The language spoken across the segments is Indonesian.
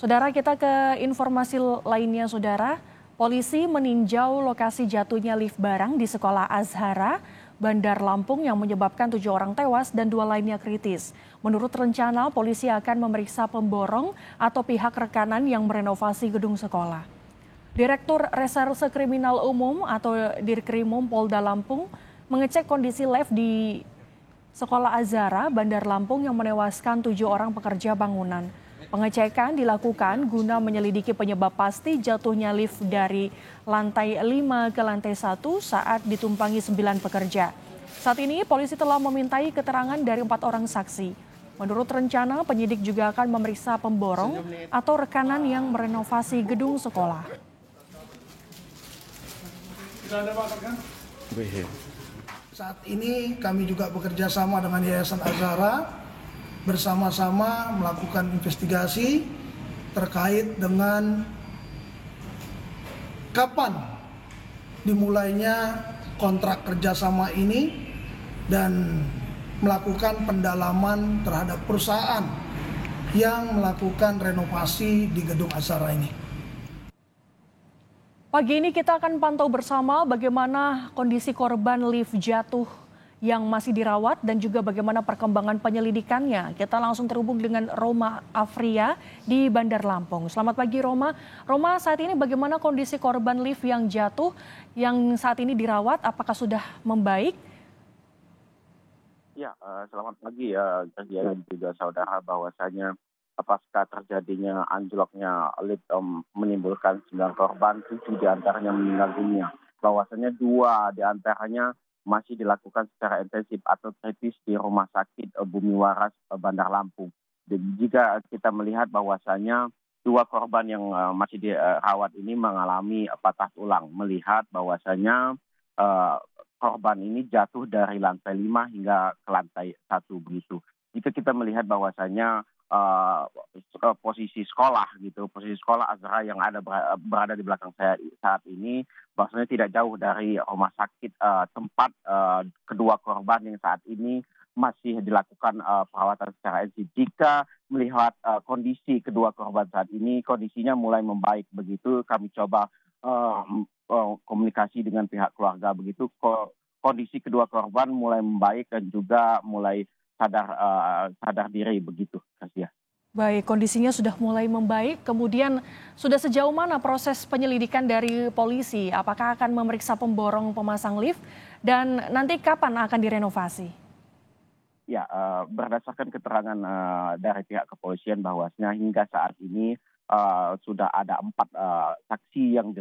Saudara, kita ke informasi lainnya, Saudara. Polisi meninjau lokasi jatuhnya lift barang di Sekolah Azhara, Bandar Lampung yang menyebabkan 7 orang tewas dan 2 lainnya kritis. Menurut rencana, polisi akan memeriksa pemborong atau pihak rekanan yang merenovasi gedung sekolah. Direktur Reserse Kriminal Umum atau Dirkrimum Polda Lampung mengecek kondisi lift di Sekolah Azhara, Bandar Lampung yang menewaskan 7 orang pekerja bangunan. Pengecekan dilakukan guna menyelidiki penyebab pasti jatuhnya lift dari lantai 5 ke lantai 1 saat ditumpangi 9 pekerja. Saat ini polisi telah memintai keterangan dari 4 orang saksi. Menurut rencana, penyidik juga akan memeriksa pemborong atau rekanan yang merenovasi gedung sekolah. Saat ini kami juga bekerja sama dengan Yayasan Azhara, bersama-sama melakukan investigasi terkait dengan kapan dimulainya kontrak kerjasama ini dan melakukan pendalaman terhadap perusahaan yang melakukan renovasi di gedung Azhara ini. Pagi ini kita akan pantau bersama bagaimana kondisi korban lift jatuh yang masih dirawat dan juga bagaimana perkembangan penyelidikannya. Kita langsung terhubung dengan Roma Afria di Bandar Lampung. Selamat pagi Roma. Roma, saat ini bagaimana kondisi korban lift yang jatuh yang saat ini dirawat? Apakah sudah membaik? Ya, selamat pagi ya, dan juga saudara, bahwasanya pasca terjadinya anjloknya lift menimbulkan 9 korban, 7 diantaranya meninggal dunia. Bahwasanya 2 diantaranya masih dilakukan secara intensif atau kritis di Rumah Sakit Bumi Waras Bandar Lampung. Dan jika kita melihat bahwasanya 2 korban yang masih dirawat ini mengalami patah tulang, melihat bahwasanya korban ini jatuh dari lantai 5 hingga ke lantai 1 begitu. Jika kita melihat bahwasanya posisi sekolah Azhara yang berada di belakang saya saat ini, bahwasanya tidak jauh dari rumah sakit tempat kedua korban yang saat ini masih dilakukan perawatan secara intensif. Jika melihat kondisi kedua korban saat ini, kondisinya mulai membaik begitu. Kami coba komunikasi dengan pihak keluarga begitu. Kondisi kedua korban mulai membaik dan juga mulai sadar diri begitu, Kasia. Baik, kondisinya sudah mulai membaik. Kemudian sudah sejauh mana proses penyelidikan dari polisi? Apakah akan memeriksa pemborong pemasang lift dan nanti kapan akan direnovasi? Ya, berdasarkan keterangan dari pihak kepolisian bahwasanya hingga saat ini sudah ada 4 saksi yang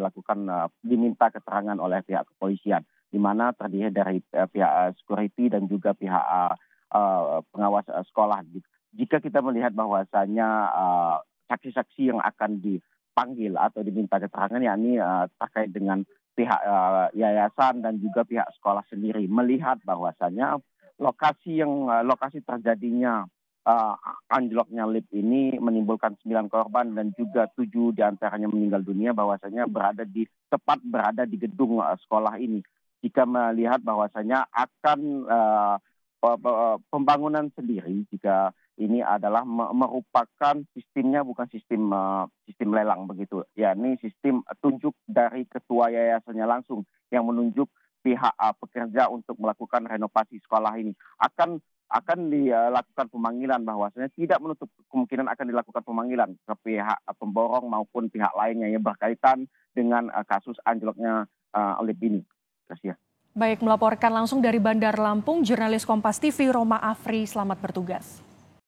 diminta keterangan oleh pihak kepolisian, di mana terdiri dari pihak security dan juga pihak pengawas sekolah. Jika kita melihat bahwasanya saksi-saksi yang akan dipanggil atau diminta keterangan yakni terkait dengan pihak yayasan dan juga pihak sekolah sendiri, melihat bahwasanya lokasi terjadinya anjloknya lift ini menimbulkan 9 korban dan juga 7 diantaranya meninggal dunia, bahwasanya tepat berada di gedung sekolah ini. Jika melihat bahwasanya akan pembangunan sendiri, jika ini adalah merupakan sistemnya bukan sistem lelang begitu, yakni sistem tunjuk dari ketua yayasannya langsung yang menunjuk pihak pekerja untuk melakukan renovasi sekolah ini. Akan dilakukan pemanggilan, bahwasanya tidak menutup kemungkinan akan dilakukan pemanggilan ke pihak pemborong maupun pihak lainnya yang berkaitan dengan kasus anjloknya lift ini. Terima kasih. Baik, melaporkan langsung dari Bandar Lampung, jurnalis Kompas TV Roma Afri, selamat bertugas.